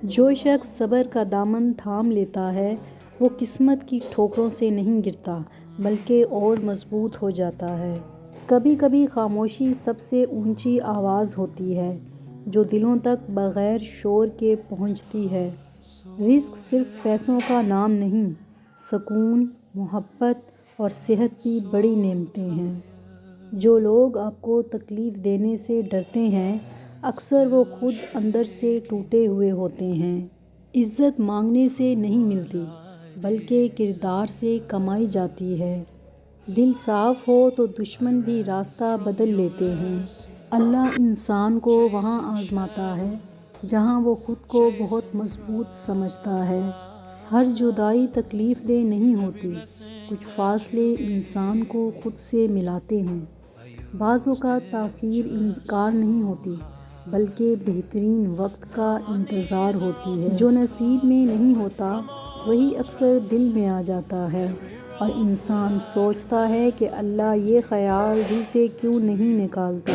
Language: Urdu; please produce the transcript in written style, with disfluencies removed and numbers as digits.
جو شخص صبر کا دامن تھام لیتا ہے وہ قسمت کی ٹھوکروں سے نہیں گرتا بلکہ اور مضبوط ہو جاتا ہے۔ کبھی کبھی خاموشی سب سے اونچی آواز ہوتی ہے جو دلوں تک بغیر شور کے پہنچتی ہے۔ رزق صرف پیسوں کا نام نہیں، سکون، محبت اور صحت بھی بڑی نعمتیں ہیں۔ جو لوگ آپ کو تکلیف دینے سے ڈرتے ہیں اکثر وہ خود اندر سے ٹوٹے ہوئے ہوتے ہیں۔ عزت مانگنے سے نہیں ملتی بلکہ کردار سے کمائی جاتی ہے۔ دل صاف ہو تو دشمن بھی راستہ بدل لیتے ہیں۔ اللہ انسان کو وہاں آزماتا ہے جہاں وہ خود کو بہت مضبوط سمجھتا ہے۔ ہر جدائی تکلیف دہ نہیں ہوتی، کچھ فاصلے انسان کو خود سے ملاتے ہیں۔ بعض اوقات تاخیر انکار نہیں ہوتی بلکہ بہترین وقت کا انتظار ہوتی ہے۔ جو نصیب میں نہیں ہوتا وہی اکثر دل میں آ جاتا ہے اور انسان سوچتا ہے کہ اللہ یہ خیال دل سے کیوں نہیں نکالتا۔